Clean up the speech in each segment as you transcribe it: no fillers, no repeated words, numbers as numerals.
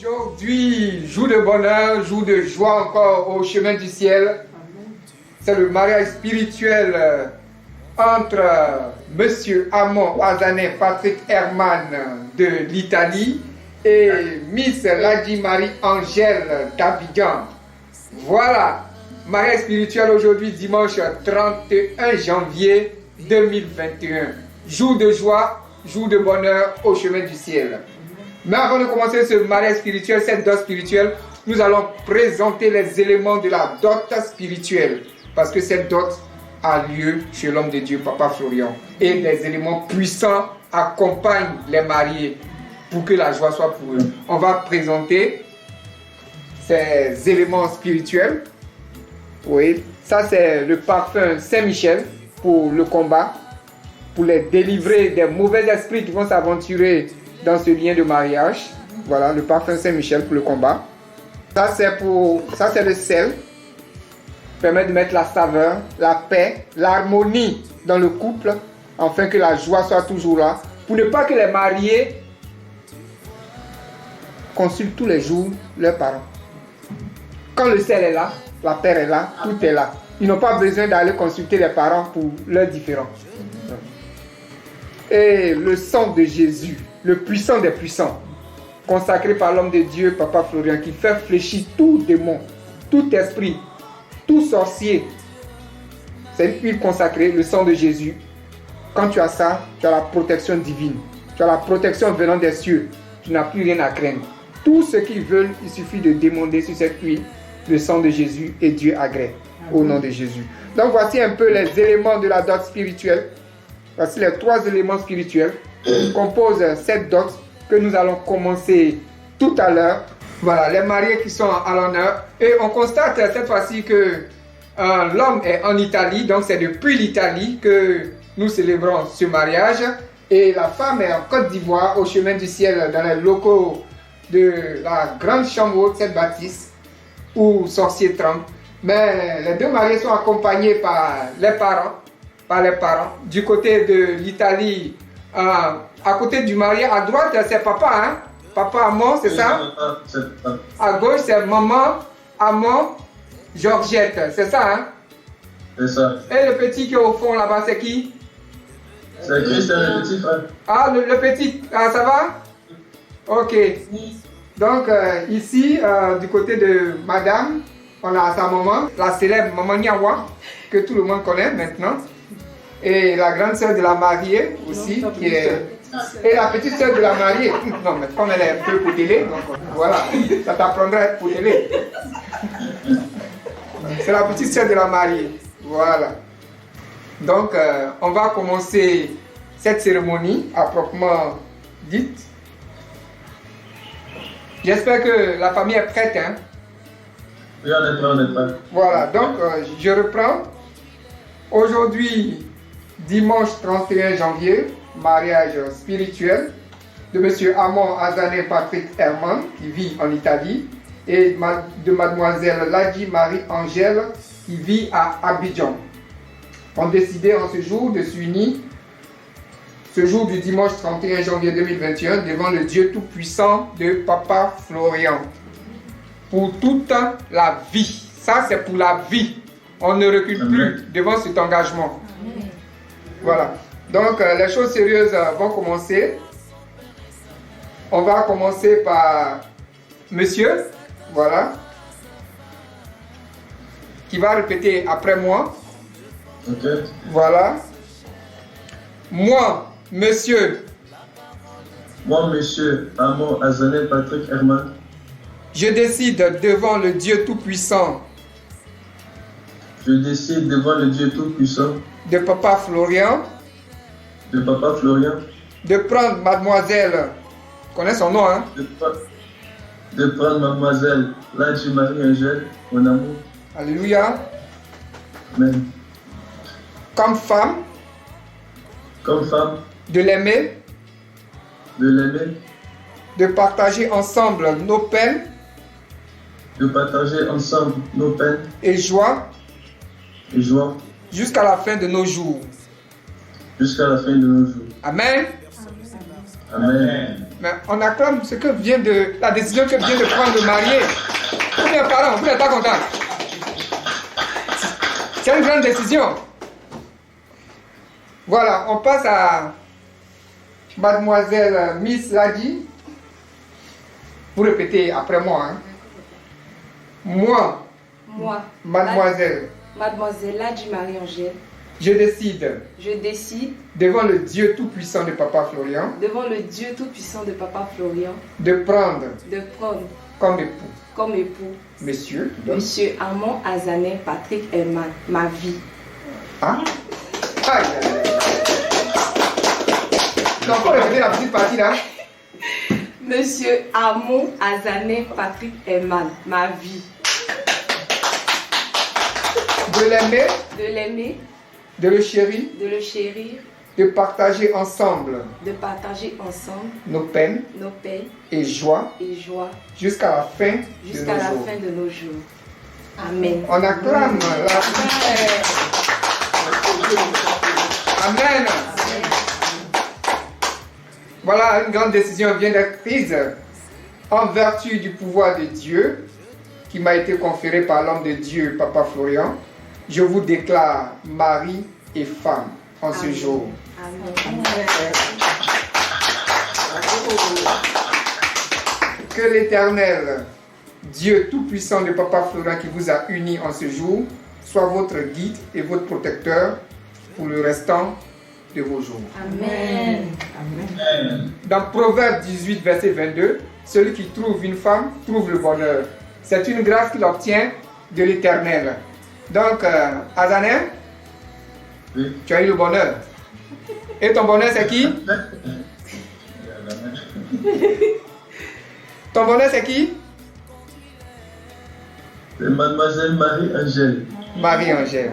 Aujourd'hui, jour de bonheur, jour de joie encore au chemin du ciel. C'est le mariage spirituel entre Monsieur Amon Azané Patrick Herman de l'Italie et Miss Ladi Marie-Angèle d'Abidjan. Voilà, mariage spirituel aujourd'hui, dimanche 31 janvier 2021. Jour de joie, jour de bonheur au chemin du ciel. Mais avant de commencer ce mariage spirituel, cette dot spirituelle, nous allons présenter les éléments de la dot spirituelle. Parce que cette dot a lieu chez l'homme de Dieu, Papa Florian. Et les éléments puissants accompagnent les mariés pour que la joie soit pour eux. On va présenter ces éléments spirituels. Oui, ça c'est le parfum Saint-Michel pour le combat, pour les délivrer des mauvais esprits qui vont s'aventurer dans ce lien de mariage. Voilà, le parfum Saint-Michel pour le combat. Ça c'est le sel. Permet de mettre la saveur, la paix, l'harmonie dans le couple, afin que la joie soit toujours là, pour ne pas que les mariés consultent tous les jours leurs parents. Quand le sel est là, la paix est là, tout est là. Ils n'ont pas besoin d'aller consulter les parents pour leurs différends. Et le sang de Jésus, le puissant des puissants, consacré par l'homme de Dieu, Papa Florian, qui fait fléchir tout démon, tout esprit, tout sorcier. C'est une huile consacrée, le sang de Jésus. Quand tu as ça, tu as la protection divine. Tu as la protection venant des cieux. Tu n'as plus rien à craindre. Tous ceux qui veulent, il suffit de demander sur cette huile le sang de Jésus et Dieu agrée au nom de Jésus. Donc voici un peu les éléments de la dot spirituelle. Voici les 3 éléments spirituels qui composent cette dot que nous allons commencer tout à l'heure. Voilà, les mariés qui sont à l'honneur. Et on constate cette fois-ci que l'homme est en Italie, donc c'est depuis l'Italie que nous célébrons ce mariage. Et la femme est en Côte d'Ivoire, au chemin du ciel, dans les locaux de la grande chambre haute Saint-Baptiste, où sorcier tremble. Mais les 2 mariés sont accompagnés par les parents. Du côté de l'Italie, à côté du marié, à droite, c'est papa, hein? Papa Amon, c'est ça? À gauche, c'est maman Amon Georgette, c'est ça, hein? C'est ça. Et le petit qui est au fond là-bas, c'est qui? C'est Christian, le petit frère. Ah, le petit, ça va? Ok. Donc, ici, du côté de madame, on a sa maman, la célèbre maman Niawa, que tout le monde connaît maintenant. Et la grande sœur de la mariée aussi, qui est... Et la petite sœur de la mariée. Non, mais comme elle est un peu poutelée, donc voilà, ça t'apprendra à être poutelée. C'est la petite sœur de la mariée. Voilà. Donc, on va commencer cette cérémonie à proprement dite. J'espère que la famille est prête, hein? Oui, on est prêt. Voilà, donc je reprends. Aujourd'hui, dimanche 31 janvier, mariage spirituel de Monsieur Amon Azané Patrick Herman, qui vit en Italie, et de Mademoiselle Ladi Marie-Angèle, qui vit à Abidjan. On décidait en ce jour de s'unir, ce jour du dimanche 31 janvier 2021, devant le Dieu Tout-Puissant de Papa Florian. Pour toute la vie. Ça, c'est pour la vie. On ne recule plus devant cet engagement. Voilà. Donc, les choses sérieuses vont commencer. On va commencer par monsieur, voilà, qui va répéter après moi. Ok. Voilà. Moi, monsieur. Moi, monsieur Amon Azané Patrick Herman. Je décide devant le Dieu Tout-Puissant. Je décide devant le Dieu Tout-Puissant. De Papa Florian. De Papa Florian. De prendre mademoiselle, connais son nom, hein? De prendre mademoiselle Ladi Marie-Angèle, mon amour. Alléluia. Amen. Comme femme. Comme femme. De l'aimer. De l'aimer. De partager ensemble nos peines. De partager ensemble nos peines. Et joie. Et joie. Jusqu'à la fin de nos jours. Jusqu'à la fin de nos jours. Amen. Amen. Mais on acclame la décision que vient de prendre le marié. Ou bien, pardon, vous n'êtes pas content. C'est une grande décision. Voilà, on passe à Mademoiselle Miss Ladi. Vous répétez après moi. Hein. Moi, Mademoiselle Ladi Marie-Angèle, je décide devant le Dieu Tout-Puissant de Papa Florian de prendre comme époux Monsieur Amon Azané Patrick Herman, ma vie. Hein? Aïe, aïe, aïe. Donc, faut répéter la petite partie là. Monsieur Amon Azané Patrick Herman, ma vie. De l'aimer, de le chérir, de partager ensemble nos peines et joies jusqu'à la fin de nos jours. Amen. On acclame la Amen. Voilà, une grande décision vient d'être prise en vertu du pouvoir de Dieu qui m'a été conféré par l'homme de Dieu, Papa Florian. Je vous déclare mari et femme en ce jour. Amen. Que l'Éternel, Dieu Tout-Puissant de Papa Florian qui vous a unis en ce jour, soit votre guide et votre protecteur pour le restant de vos jours. Amen. Dans Proverbe 18, verset 22, celui qui trouve une femme trouve le bonheur. C'est une grâce qu'il obtient de l'Éternel. Donc, Azané, Oui. tu as eu le bonheur. Et ton bonheur, c'est qui? Ton bonheur, c'est qui? C'est Mademoiselle Marie-Angèle. Marie-Angèle.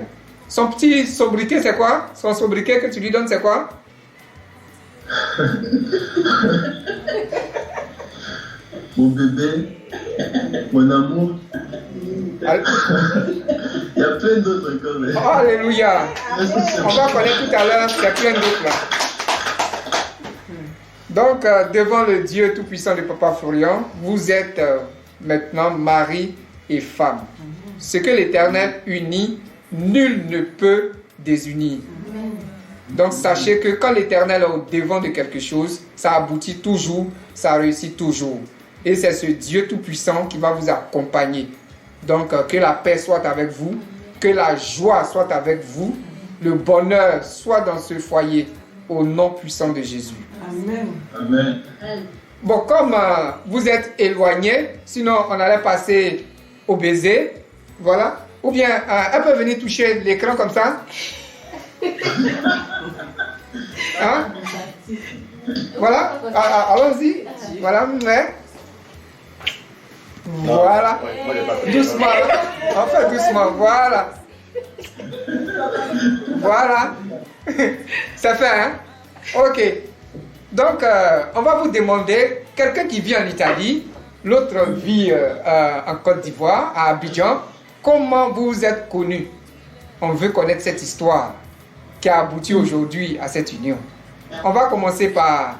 Son petit sobriquet, c'est quoi? Son sobriquet que tu lui donnes, c'est quoi? Mon bébé, mon amour. Al- Il y a plein d'autres encore. Mais... Oh, alléluia. On va connaître tout à l'heure, il y a plein d'autres là. Donc, devant le Dieu Tout-Puissant de Papa Florian, vous êtes maintenant mari et femme. Ce que l'Éternel unit, nul ne peut désunir. Donc, sachez que quand l'Éternel est au devant de quelque chose, ça aboutit toujours, ça réussit toujours. Et c'est ce Dieu Tout-Puissant qui va vous accompagner. Donc, que la paix soit avec vous, que la joie soit avec vous, le bonheur soit dans ce foyer, au nom puissant de Jésus. Amen. Amen. Bon, comme vous êtes éloignés, sinon on allait passer au baiser, voilà. Ou bien, elle peut venir toucher l'écran comme ça. Hein? Voilà, allons-y. Voilà, mais... Voilà. Doucement. On fait doucement. Voilà. Voilà. Ça fait, hein? Ok. Donc, on va vous demander, quelqu'un qui vit en Italie, l'autre vit en Côte d'Ivoire, à Abidjan, comment vous êtes connus? On veut connaître cette histoire qui a abouti aujourd'hui à cette union. On va commencer par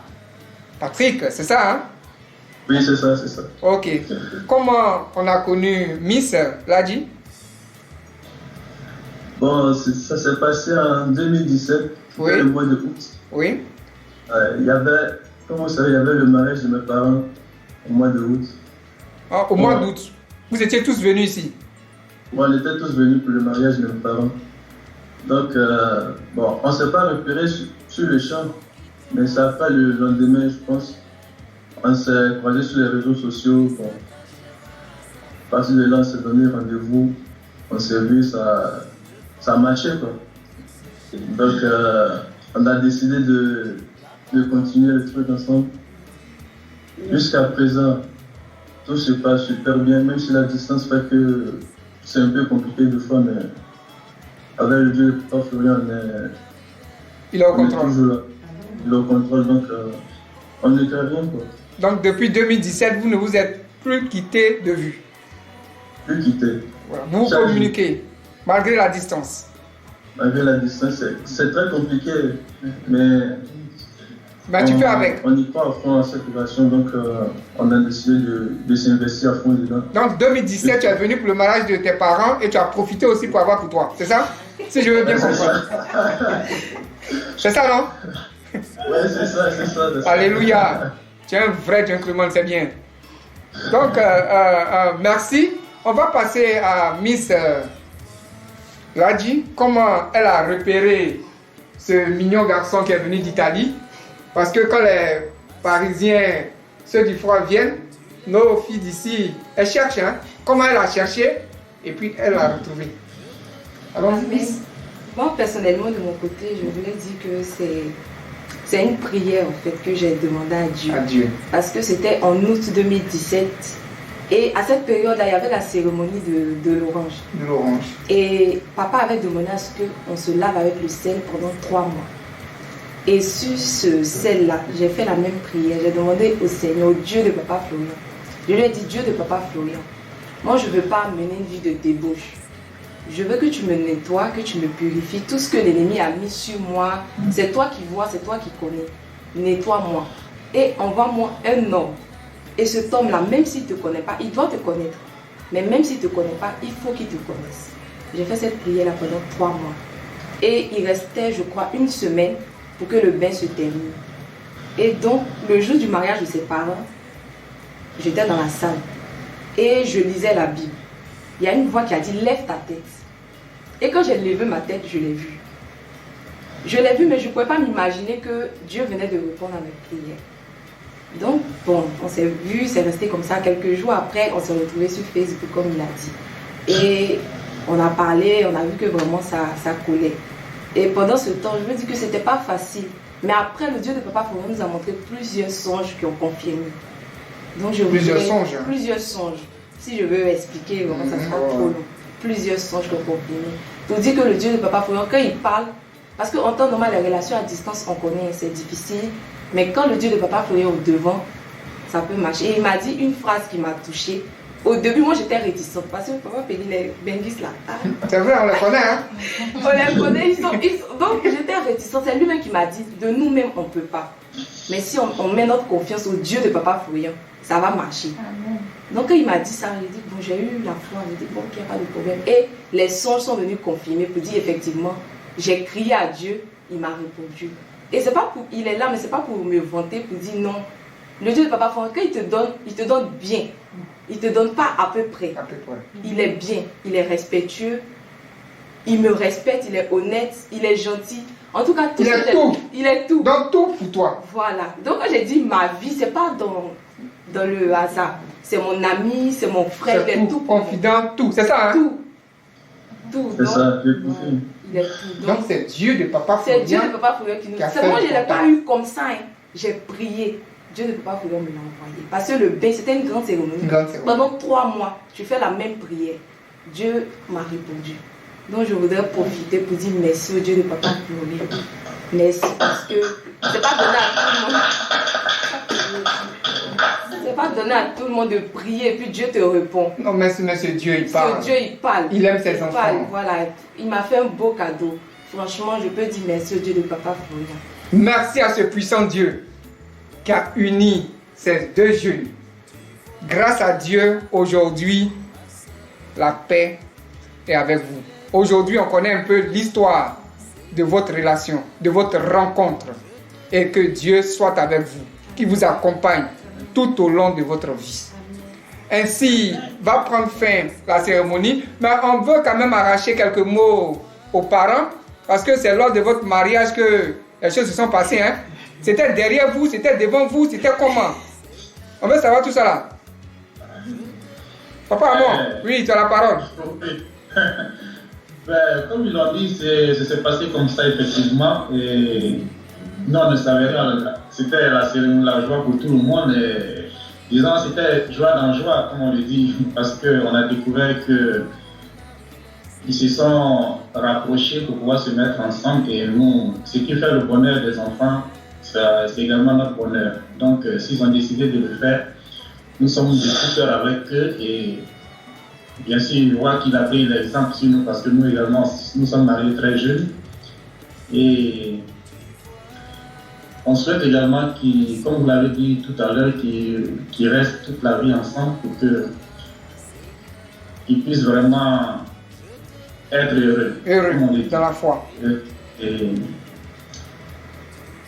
Patrick, c'est ça, hein? Oui, c'est ça, c'est ça. Ok. Comment on a connu Miss Ladi? Bon, ça s'est passé en 2017, Oui. le mois de août. Oui. Il y avait, comme vous savez, il y avait le mariage de mes parents au mois de août. Ah, au mois d'août. Vous étiez tous venus ici? Bon, on était tous venus pour le mariage de mes parents. Donc, bon, on ne s'est pas repéré sur le champ, mais ça a fait le lendemain, je pense. On s'est croisés sur les réseaux sociaux. Bon, à partir de là, on s'est donné rendez-vous. On s'est vu, ça marchait, quoi. Donc, on a décidé de continuer le truc ensemble. Jusqu'à présent, tout se passe super bien, même si la distance fait que c'est un peu compliqué des fois, mais avec le Dieu de Papa Florian, Il est au on est contrôle. toujours là. Il est au contrôle, donc on ne craint rien, quoi. Donc depuis 2017, vous ne vous êtes plus quittés de vue. Plus quitter. Voilà. Vous Chaque communiquez, malgré la distance. Malgré la distance, c'est très compliqué, mais Ben, tu fais avec. On y croit à fond à cette relation, donc on a décidé de s'investir à fond dedans. Donc 2017, tu es venu pour le mariage de tes parents et tu as profité aussi pour avoir pour toi, c'est ça? Si je veux bien comprendre. C'est ça, non? Oui, c'est ça. Alléluia. Tu es un vrai gentleman, c'est bien. Donc, merci. On va passer à Miss Radji. Comment elle a repéré ce mignon garçon qui est venu d'Italie? Parce que quand les Parisiens, ceux du froid viennent, nos filles d'ici, elles cherchent. Hein? Comment elle a cherché et puis elle l'a retrouvé. Alors, Miss? Moi, personnellement, de mon côté, je voulais dire que c'est une prière en fait que j'ai demandé à Dieu. À Dieu. Parce que c'était en août 2017. Et à cette période-là, il y avait la cérémonie de l'orange. De l'orange. Et papa avait demandé à ce qu'on se lave avec le sel pendant 3 mois. Et sur ce sel-là, j'ai fait la même prière. J'ai demandé au Seigneur, au Dieu de papa Florian. Je lui ai dit, Dieu de papa Florian, moi je ne veux pas mener une vie de débauche. Je veux que tu me nettoies, que tu me purifies. Tout ce que l'ennemi a mis sur moi, c'est toi qui vois, c'est toi qui connais. Nettoie-moi. Et envoie-moi un homme. Et cet homme-là, même s'il ne te connaît pas, il doit te connaître. Mais même s'il ne te connaît pas, il faut qu'il te connaisse. J'ai fait cette prière-là pendant 3 mois. Et il restait, je crois, 1 semaine pour que le bain se termine. Et donc, le jour du mariage de ses parents, j'étais dans la salle. Et je lisais la Bible. Il y a une voix qui a dit, lève ta tête. Et quand j'ai levé ma tête, je l'ai vu. Je l'ai vu, mais je ne pouvais pas m'imaginer que Dieu venait de répondre à mes prières. Donc, bon, on s'est vu, c'est resté comme ça. Quelques jours après, on s'est retrouvés sur Facebook, comme il a dit. Et on a parlé, on a vu que vraiment ça collait. Et pendant ce temps, je me dis que ce n'était pas facile. Mais après, le Dieu de Papa Florian nous a montré plusieurs songes qui ont confirmé. Donc, Plusieurs songes. Plusieurs songes. Si je veux expliquer, vraiment, ça sera trop long. Plusieurs songes qui ont confirmé. Pour dire que le Dieu de Papa Florian, quand il parle, parce qu'en temps normal, les relations à distance, on connaît, c'est difficile. Mais quand le Dieu de Papa Florian est au devant, ça peut marcher. Et il m'a dit une phrase qui m'a touchée. Au début, moi, j'étais réticente parce que Papa Péli, les Benguis là. C'est vrai, on les connaît, hein? On les connaît, donc j'étais réticente. C'est lui-même qui m'a dit, de nous-mêmes, on ne peut pas. Mais si on met notre confiance au Dieu de Papa Florian, ça va marcher. Amen. Donc quand il m'a dit ça, j'ai dit, bon, j'ai eu la foi, j'ai dit, bon, qu'il n'y a pas de problème. Et les songes sont venus confirmer pour dire, effectivement, j'ai crié à Dieu, il m'a répondu. Et c'est pas pour, il est là, mais c'est pas pour me vanter, pour dire non. Le Dieu de Papa Florian, quand il te donne bien. Il ne te donne pas à peu près. À peu près. Il est bien, il est respectueux, il me respecte, il est honnête, il est gentil. En tout cas, tout il est tout. Il est tout. Donc tout pour toi. Voilà. Donc quand j'ai dit ma vie, c'est pas dans le hasard. C'est mon ami, c'est mon frère, il est tout. Confident, tout. C'est ça, hein? Tout. C'est ça, il est tout. Donc c'est Dieu de Papa Florian. C'est Dieu de Papa Florian qui nous... C'est moi, je ne l'ai pas eu comme ça. Hein. J'ai prié. Dieu ne peut pas vouloir me l'envoyer. Parce que le bain, c'était une grande cérémonie. Pendant 3 mois, tu fais la même prière. Dieu m'a répondu. Donc je voudrais profiter pour dire merci au Dieu de Papa Florian. Merci parce que c'est pas donné à tout le monde. C'est pas donné à tout le monde de prier et puis Dieu te répond. Non, merci, monsieur Dieu, il parle. Dieu, il parle. Il aime ses enfants. Parle, voilà. Il m'a fait un beau cadeau. Franchement, je peux dire merci au Dieu de Papa Florian. Merci à ce puissant Dieu qui a uni ces 2 jeunes. Grâce à Dieu, aujourd'hui, la paix est avec vous. Aujourd'hui, on connaît un peu l'histoire de votre relation, de votre rencontre. Et que Dieu soit avec vous, qui vous accompagne tout au long de votre vie. Ainsi va prendre fin la cérémonie, mais on veut quand même arracher quelques mots aux parents, parce que c'est lors de votre mariage que les choses se sont passées. Hein? C'était derrière vous, c'était devant vous, c'était comment? On veut savoir tout ça là. Papa Amon, oui, tu as la parole. Comme ils l'ont dit, ça s'est passé comme ça effectivement. Et non, on ne savait rien. C'était la cérémonie, la joie pour tout le monde. Et, disons, c'était joie dans joie, comme on le dit, parce qu'on a découvert qu'ils se sont rapprochés pour pouvoir se mettre ensemble. Et nous, ce qui fait le bonheur des enfants, c'est également notre bonheur. Donc, s'ils ont décidé de le faire, nous sommes des tuteurs avec eux. Et bien sûr, je vois qu'il a pris l'exemple sur nous, parce que nous également, nous sommes mariés très jeunes. Et On souhaite également qu'ils, comme vous l'avez dit tout à l'heure, qu'ils restent toute la vie ensemble pour qu'ils puissent vraiment être heureux. Heureux comme on dit. dans la foi. Et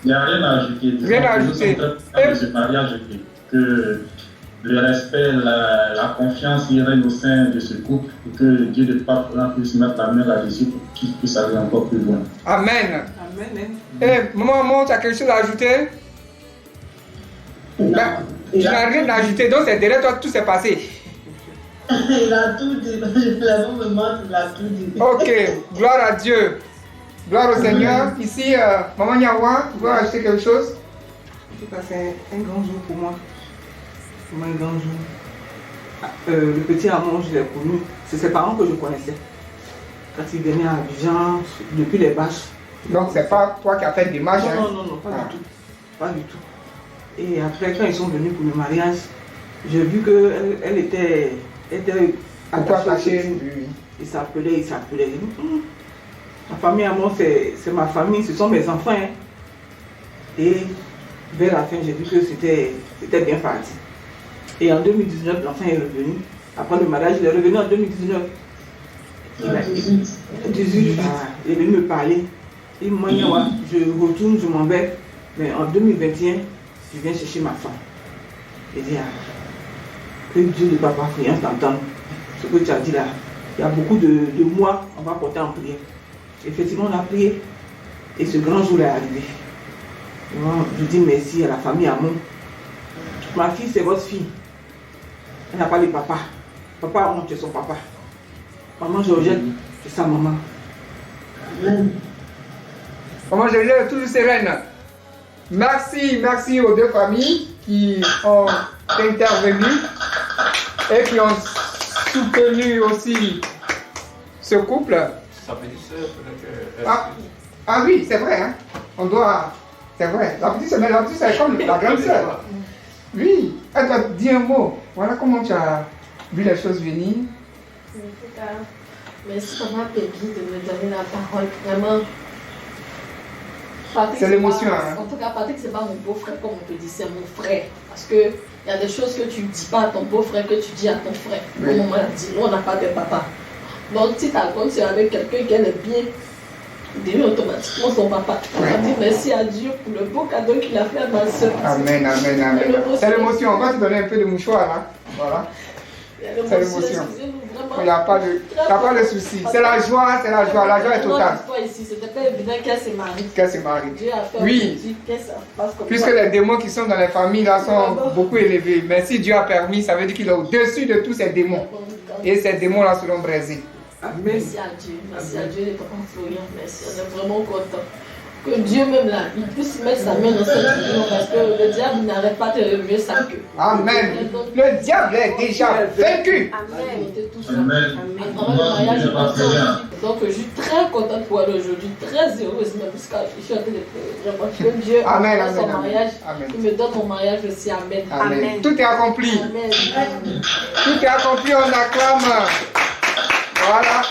il n'y a rien à ajouter. Rien à ajouter. Nous sommes très contents de ce mariage que le respect, la confiance y règne au sein de ce couple et que Dieu de Pape puisse mettre la main là-dessus pour qu'il puisse aller encore plus loin. Amen. Amen. Eh, maman, tu as quelque chose à ajouter? Ben, tu n'as rien à ajouter, donc c'est derrière toi que tout s'est passé. Il a tout dit. La maman, il a tout dit. Ok, gloire à Dieu. Gloire au Seigneur. Ici, maman Nyawa, tu veux ajouter quelque chose? En tout cas, c'est un grand jour pour moi. Vraiment un grand jour. Le petit Amon, je l'ai connu. C'est ses parents que je connaissais. Quand il venait à Abidjan, depuis les bâches. Donc, c'est pas toi qui as fait des matchs. Non, non, non, pas du tout. Pas du tout. Et après, quand ils sont venus pour le mariage, j'ai vu qu'elle était attachée. Oui. Il s'appelait. Ma famille à moi, c'est ma famille, ce sont mes enfants. Hein. Et vers la fin, j'ai vu que c'était bien parti. Et en 2019, l'enfant est revenu. Après le mariage, il est revenu en 2019. Il est venu me parler. Il m'a dit, je retourne, je m'en vais. Mais en 2021, je viens chercher ma femme. Il dit, que Dieu de Papa Fouillant t'entende. Ce que tu as dit là, il y a beaucoup de mois, on va porter en prière. Effectivement, on a prié. Et ce grand jour est arrivé. Moi, je dis merci à la famille Amon. Ma fille, c'est votre fille. Elle n'a pas de papa. Papa, non, tu es son papa. Maman Georgette, c'est sa maman. Maman Georgette est toujours sereine. Merci aux deux familles qui ont intervenu et qui ont soutenu aussi ce couple. Sa petite soeur, peut-être. Ah oui, c'est vrai. Hein? On doit. C'est vrai. La petite soeur est comme la grande soeur. Oui, elle doit dire un mot. Voilà comment tu as vu les choses venir. En tout cas, merci Papa Peggy de me donner la parole. Vraiment. Patrick, c'est l'émotion. En tout cas, Patrick, c'est pas mon beau-frère comme on peut dire, c'est mon frère. Parce que il y a des choses que tu ne dis pas à ton beau-frère que tu dis à ton frère. Oui. Comme on m'a dit, nous on n'a pas de papa. Donc si tu as comme c'est avec quelqu'un qui est bien, devient automatiquement son papa. On va dire merci à Dieu pour le beau cadeau qu'il a fait à ma soeur. Amen. C'est l'émotion. On va te donner un peu de mouchoir là. Voilà. C'est l'émotion. Il n'y a pas de souci. C'est la joie. La joie est totale. Ici, c'était pas évident qu'elle se marie. Dieu a fait oui. Que ça passe comme puisque ça. les démons qui sont dans les familles là sont beaucoup élevés. Mais si Dieu a permis, ça veut dire qu'il est au-dessus de tous ces démons. Et ces démons là seront brisés. Merci à Dieu de Papa Florian, merci, on est vraiment content. Que Dieu même là, il puisse mettre sa main dans cette union parce que le diable n'arrête pas de remuer sa queue. Amen. Le diable est déjà vaincu. Amen. Donc je suis très contente pour elle aujourd'hui, très heureuse même parce que je suis en train de pleurer. Vraiment que Dieu a son mariage, il me donne mon mariage aussi. Amen. Tout est accompli. Amen. Tout est accompli, on acclame. Voilà.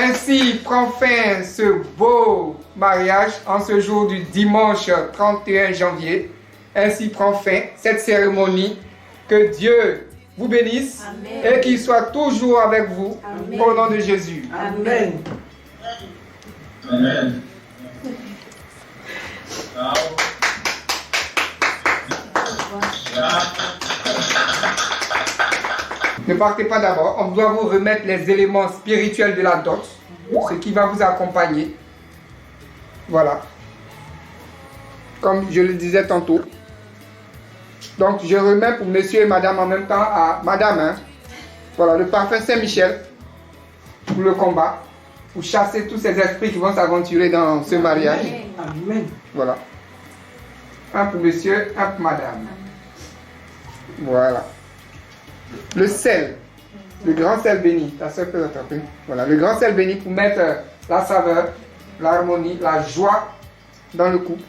Ainsi prend fin ce beau mariage en ce jour du dimanche 31 janvier. Ainsi prend fin cette cérémonie. Que Dieu vous bénisse. Amen. Et qu'il soit toujours avec vous. Amen. Au nom de Jésus. Amen. Amen. Ne partez pas d'abord, on doit vous remettre les éléments spirituels de la dot, ce qui va vous accompagner. Voilà. Comme je le disais tantôt. Donc je remets pour monsieur et madame en même temps à madame. Hein. Voilà, le parfum Saint-Michel pour le combat, pour chasser tous ces esprits qui vont s'aventurer dans ce mariage. Amen. Voilà. Un pour monsieur, un pour madame. Voilà. Le sel, le grand sel béni, ta soeur peut l'attraper. Voilà, le grand sel béni pour mettre la saveur, l'harmonie, la joie dans le couple.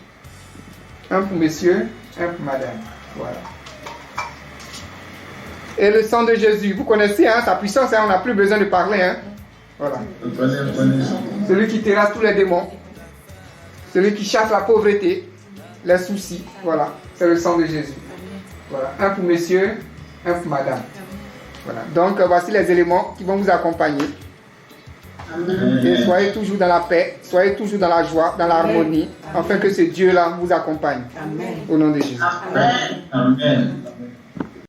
Un pour monsieur, un pour madame. Voilà. Et le sang de Jésus, vous connaissez hein, sa puissance, hein, on n'a plus besoin de parler. Hein. Voilà. Celui qui terrasse tous les démons. Celui qui chasse la pauvreté, les soucis. Voilà, c'est le sang de Jésus. Voilà, un pour monsieur, un pour madame. Voilà, donc voici les éléments qui vont vous accompagner. Et soyez toujours dans la paix, soyez toujours dans la joie, dans l'harmonie, afin que ce Dieu-là vous accompagne. Amen. Au nom de Jésus. Amen. Amen.